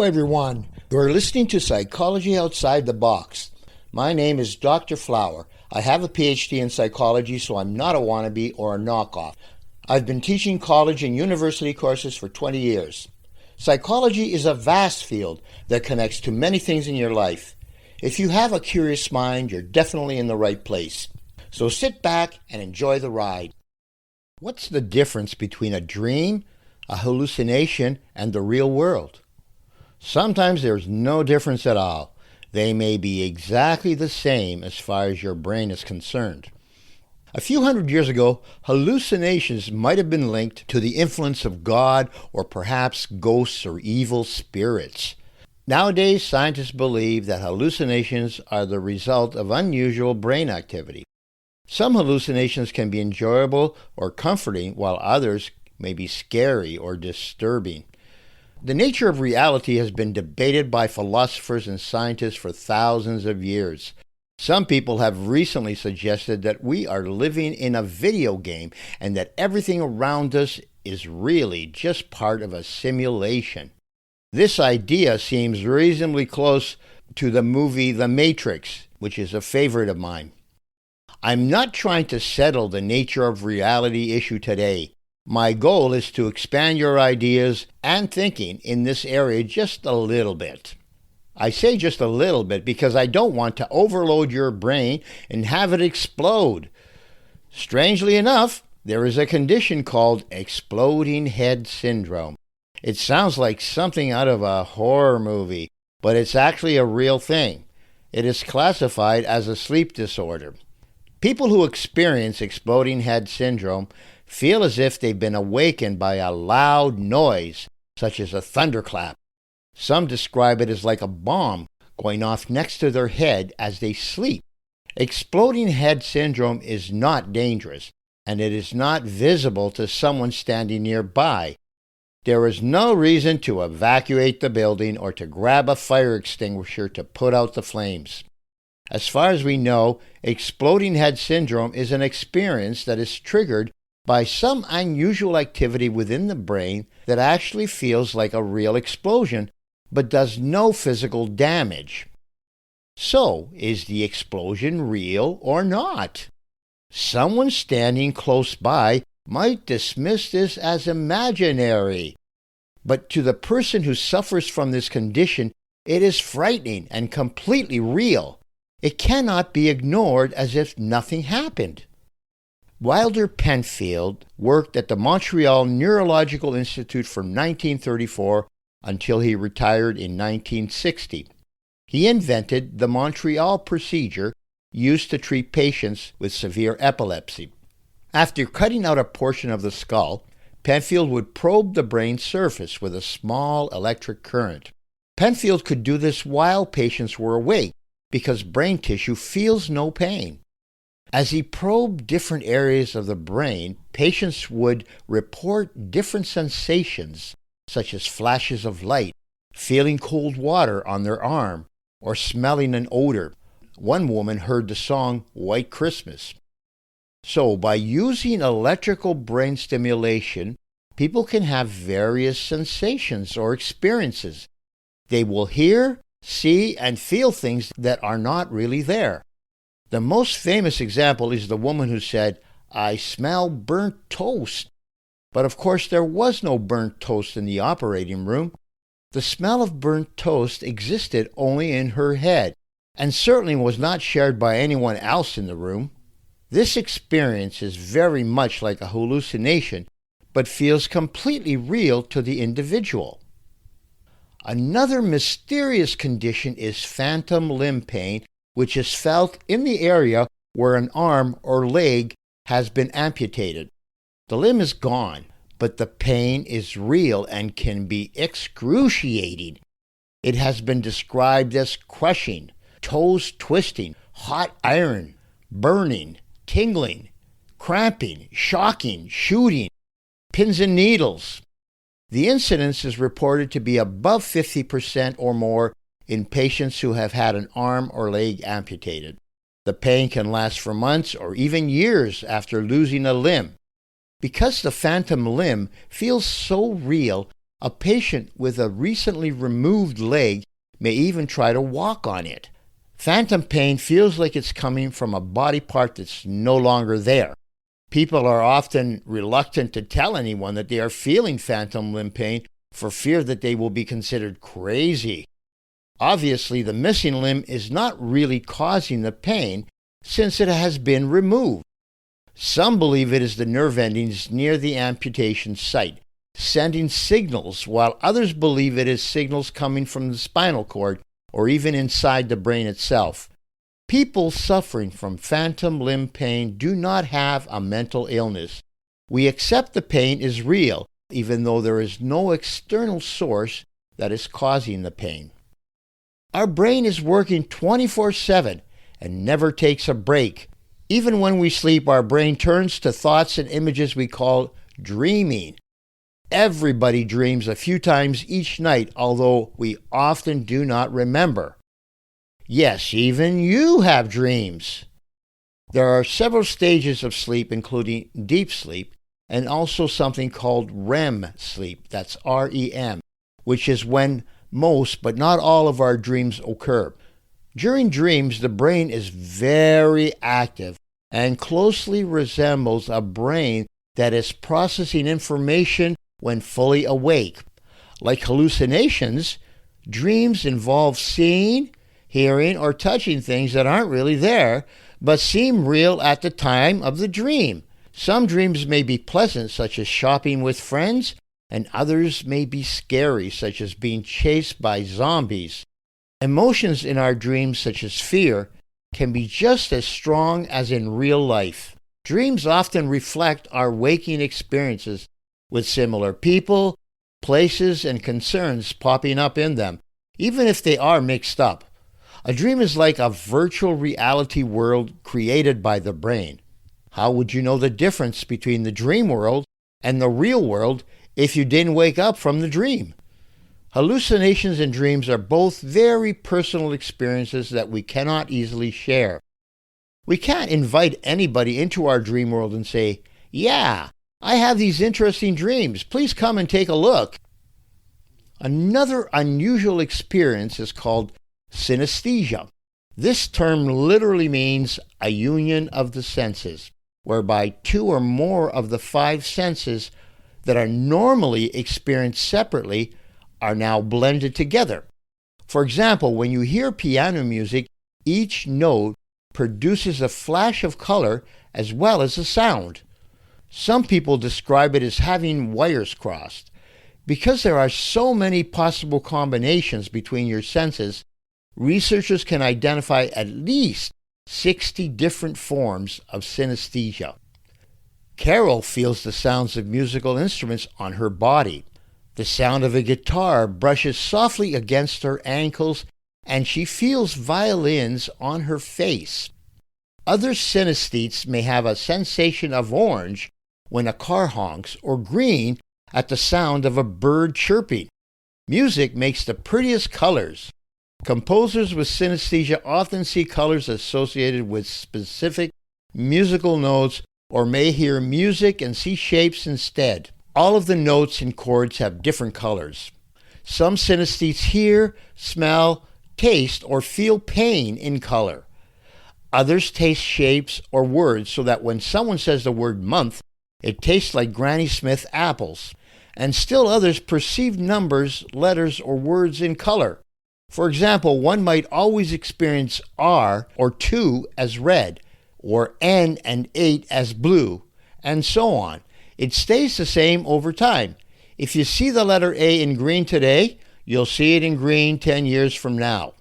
Hello, everyone. You're listening to Psychology Outside the Box. My name is Dr. Flower. I have a PhD in psychology, so I'm not a wannabe or a knockoff. I've been teaching college and university courses for 20 years. Psychology is a vast field that connects to many things in your life. If you have a curious mind, you're definitely in the right place. So sit back and enjoy the ride. What's the difference between a dream, a hallucination, and the real world? Sometimes there's no difference at all. They may be exactly the same as far as your brain is concerned. A few hundred years ago, hallucinations might have been linked to the influence of God or perhaps ghosts or evil spirits. Nowadays, scientists believe that hallucinations are the result of unusual brain activity. Some hallucinations can be enjoyable or comforting, while others may be scary or disturbing. The nature of reality has been debated by philosophers and scientists for thousands of years. Some people have recently suggested that we are living in a video game and that everything around us is really just part of a simulation. This idea seems reasonably close to the movie The Matrix, which is a favorite of mine. I'm not trying to settle the nature of reality issue today. My goal is to expand your ideas and thinking in this area just a little bit. I say just a little bit because I don't want to overload your brain and have it explode. Strangely enough, there is a condition called exploding head syndrome. It sounds like something out of a horror movie, but it's actually a real thing. It is classified as a sleep disorder. People who experience exploding head syndrome feel as if they've been awakened by a loud noise, such as a thunderclap. Some describe it as like a bomb going off next to their head as they sleep. Exploding head syndrome is not dangerous, and it is not visible to someone standing nearby. There is no reason to evacuate the building or to grab a fire extinguisher to put out the flames. As far as we know, exploding head syndrome is an experience that is triggered by some unusual activity within the brain that actually feels like a real explosion, but does no physical damage. So, is the explosion real or not? Someone standing close by might dismiss this as imaginary. But to the person who suffers from this condition, it is frightening and completely real. It cannot be ignored as if nothing happened. Wilder Penfield worked at the Montreal Neurological Institute from 1934 until he retired in 1960. He invented the Montreal procedure used to treat patients with severe epilepsy. After cutting out a portion of the skull, Penfield would probe the brain's surface with a small electric current. Penfield could do this while patients were awake because brain tissue feels no pain. As he probed different areas of the brain, patients would report different sensations, such as flashes of light, feeling cold water on their arm, or smelling an odor. One woman heard the song White Christmas. So, by using electrical brain stimulation, people can have various sensations or experiences. They will hear, see, and feel things that are not really there. The most famous example is the woman who said, "I smell burnt toast." But of course there was no burnt toast in the operating room. The smell of burnt toast existed only in her head, and certainly was not shared by anyone else in the room. This experience is very much like a hallucination, but feels completely real to the individual. Another mysterious condition is phantom limb pain, which is felt in the area where an arm or leg has been amputated. The limb is gone, but the pain is real and can be excruciating. It has been described as crushing, toes twisting, hot iron, burning, tingling, cramping, shocking, shooting, pins and needles. The incidence is reported to be above 50% or more in patients who have had an arm or leg amputated. The pain can last for months or even years after losing a limb. Because the phantom limb feels so real, A patient with a recently removed leg may even try to walk on it. Phantom pain feels like it's coming from a body part that's no longer there. People are often reluctant to tell anyone that they are feeling phantom limb pain for fear that they will be considered crazy. Obviously, the missing limb is not really causing the pain since it has been removed. Some believe it is the nerve endings near the amputation site, sending signals, while others believe it is signals coming from the spinal cord or even inside the brain itself. People suffering from phantom limb pain do not have a mental illness. We accept the pain is real, even though there is no external source that is causing the pain. Our brain is working 24/7 and never takes a break. Even when we sleep, our brain turns to thoughts and images we call dreaming. Everybody dreams a few times each night, although we often do not remember. Yes, even you have dreams. There are several stages of sleep, including deep sleep, and also something called REM sleep, that's REM, which is when most but not all of our dreams occur. During dreams, the brain is very active and closely resembles a brain that is processing information when fully awake. Like hallucinations, dreams involve seeing, hearing, or touching things that aren't really there, but seem real at the time of the dream. Some dreams may be pleasant, such as shopping with friends, and others may be scary, such as being chased by zombies. Emotions in our dreams, such as fear, can be just as strong as in real life. Dreams often reflect our waking experiences, with similar people, places, and concerns popping up in them, even if they are mixed up. A dream is like a virtual reality world created by the brain. How would you know the difference between the dream world and the real world if you didn't wake up from the dream? Hallucinations and dreams are both very personal experiences that we cannot easily share. We can't invite anybody into our dream world and say, "Yeah, I have these interesting dreams. Please come and take a look." Another unusual experience is called synesthesia. This term literally means a union of the senses, whereby two or more of the five senses that are normally experienced separately are now blended together. For example, when you hear piano music, each note produces a flash of color as well as a sound. Some people describe it as having wires crossed. Because there are so many possible combinations between your senses, researchers can identify at least 60 different forms of synesthesia. Carol feels the sounds of musical instruments on her body. The sound of a guitar brushes softly against her ankles, and she feels violins on her face. Other synesthetes may have a sensation of orange when a car honks, or green at the sound of a bird chirping. Music makes the prettiest colors. Composers with synesthesia often see colors associated with specific musical notes, or may hear music and see shapes instead. All of the notes and chords have different colors. Some synesthetes hear, smell, taste, or feel pain in color. Others taste shapes or words, so that when someone says the word month, it tastes like Granny Smith apples. And still others perceive numbers, letters, or words in color. For example, one might always experience R or 2 as red, or N and 8 as blue, and so on. It stays the same over time. If you see the letter A in green today, you'll see it in green 10 years from now.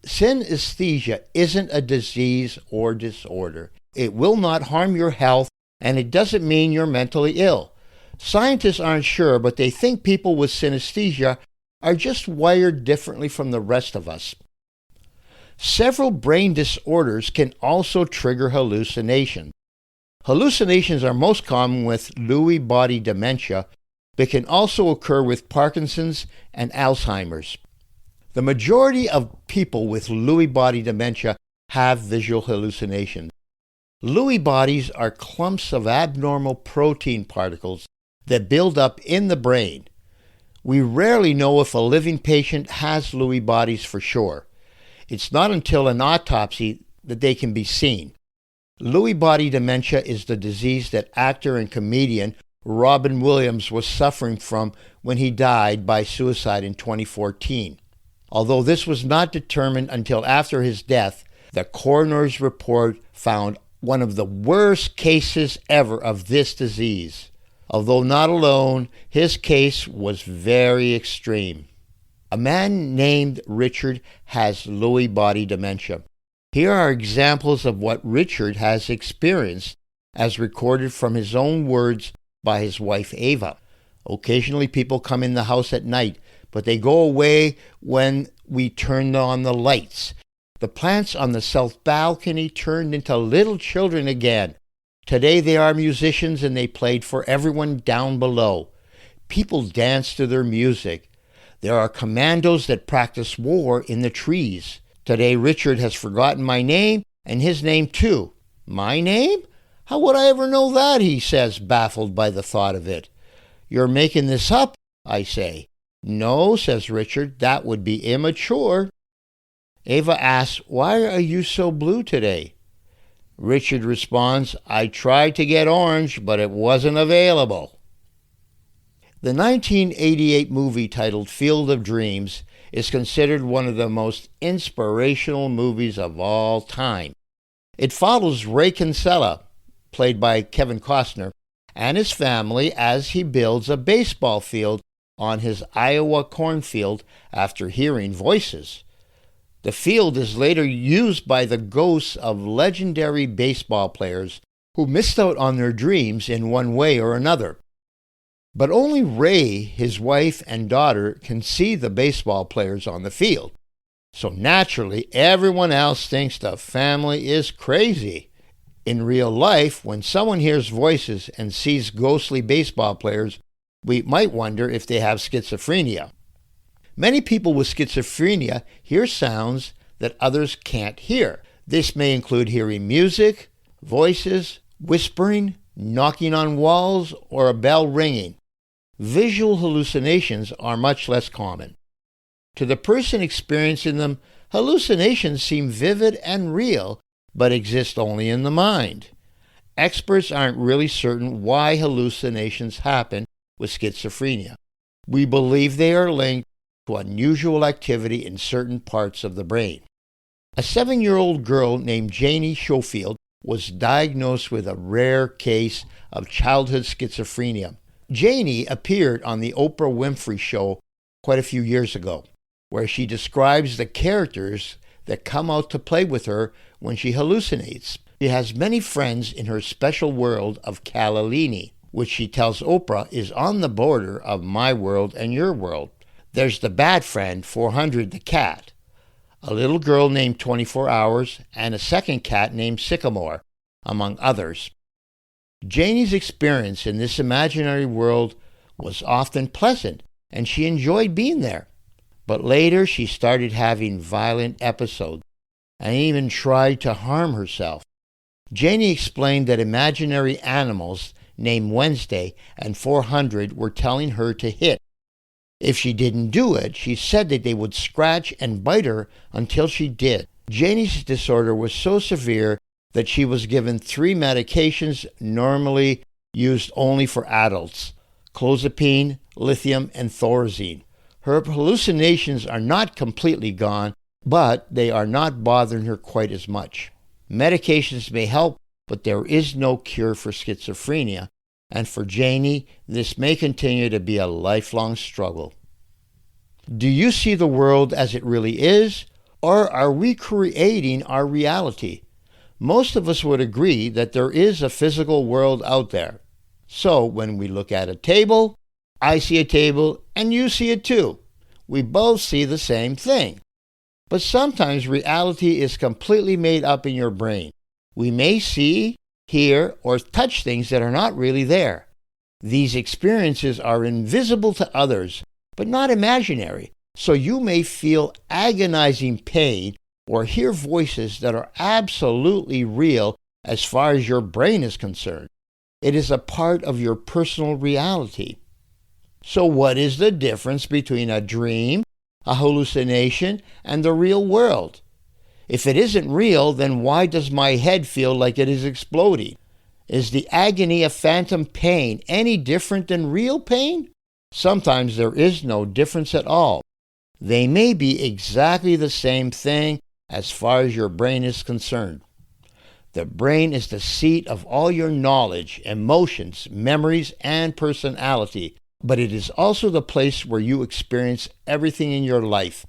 Synesthesia isn't a disease or disorder. It will not harm your health, and it doesn't mean you're mentally ill. Scientists aren't sure, but they think people with synesthesia are just wired differently from the rest of us. Several brain disorders can also trigger hallucinations. Hallucinations are most common with Lewy body dementia, but can also occur with Parkinson's and Alzheimer's. The majority of people with Lewy body dementia have visual hallucinations. Lewy bodies are clumps of abnormal protein particles that build up in the brain. We rarely know if a living patient has Lewy bodies for sure. It's not until an autopsy that they can be seen. Lewy body dementia is the disease that actor and comedian Robin Williams was suffering from when he died by suicide in 2014. Although this was not determined until after his death, the coroner's report found one of the worst cases ever of this disease. Although not alone, his case was very extreme. A man named Richard has Lewy body dementia. Here are examples of what Richard has experienced, as recorded from his own words by his wife Ava. Occasionally people come in the house at night, but they go away when we turn on the lights. The plants on the south balcony turned into little children again. Today they are musicians and they played for everyone down below. People dance to their music. There are commandos that practice war in the trees. Today Richard has forgotten my name and his name too. My name? How would I ever know that, he says, baffled by the thought of it. You're making this up, I say. No, says Richard, that would be immature. Ava asks, why are you so blue today? Richard responds, I tried to get orange, but it wasn't available. The 1988 movie titled Field of Dreams is considered one of the most inspirational movies of all time. It follows Ray Kinsella, played by Kevin Costner, and his family as he builds a baseball field on his Iowa cornfield after hearing voices. The field is later used by the ghosts of legendary baseball players who missed out on their dreams in one way or another. But only Ray, his wife, and daughter can see the baseball players on the field. So naturally, everyone else thinks the family is crazy. In real life, when someone hears voices and sees ghostly baseball players, we might wonder if they have schizophrenia. Many people with schizophrenia hear sounds that others can't hear. This may include hearing music, voices, whispering, knocking on walls, or a bell ringing. Visual hallucinations are much less common. To the person experiencing them, hallucinations seem vivid and real, but exist only in the mind. Experts aren't really certain why hallucinations happen with schizophrenia. We believe they are linked to unusual activity in certain parts of the brain. A 7-year-old girl named Janie Schofield was diagnosed with a rare case of childhood schizophrenia. Janie appeared on the Oprah Winfrey Show quite a few years ago, where she describes the characters that come out to play with her when she hallucinates. She has many friends in her special world of Kalilini, which she tells Oprah is on the border of my world and your world. There's the bad friend, 400 the cat, a little girl named 24 Hours, and a second cat named Sycamore, among others. Janie's experience in this imaginary world was often pleasant, and she enjoyed being there. But later she started having violent episodes and even tried to harm herself. Janie explained that imaginary animals named Wednesday and 400 were telling her to hit. If she didn't do it, she said that they would scratch and bite her until she did. Janie's disorder was so severe that she was given 3 medications normally used only for adults: clozapine, lithium, and thorazine. Her hallucinations are not completely gone, but they are not bothering her quite as much. Medications may help, but there is no cure for schizophrenia, and for Janie, this may continue to be a lifelong struggle. Do you see the world as it really is, or are we creating our reality? Most of us would agree that there is a physical world out there. So when we look at a table, I see a table and you see it too. We both see the same thing. But sometimes reality is completely made up in your brain. We may see, hear, or touch things that are not really there. These experiences are invisible to others, but not imaginary. So you may feel agonizing pain or hear voices that are absolutely real as far as your brain is concerned. It is a part of your personal reality. So what is the difference between a dream, a hallucination, and the real world? If it isn't real, then why does my head feel like it is exploding? Is the agony of phantom pain any different than real pain? Sometimes there is no difference at all. They may be exactly the same thing as far as your brain is concerned. The brain is the seat of all your knowledge, emotions, memories, and personality, but it is also the place where you experience everything in your life.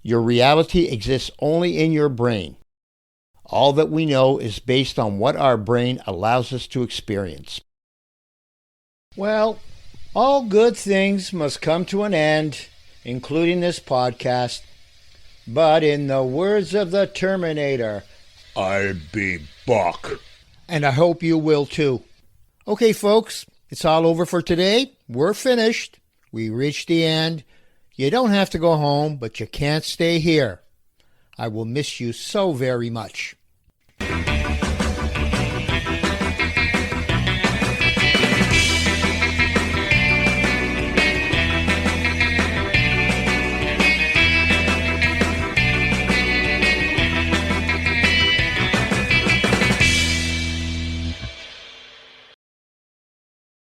Your reality exists only in your brain. All that we know is based on what our brain allows us to experience. Well, all good things must come to an end, including this podcast. But in the words of the Terminator, I'll be back. And I hope you will too. Okay, folks, it's all over for today. We're finished. We reached the end. You don't have to go home, but you can't stay here. I will miss you so very much.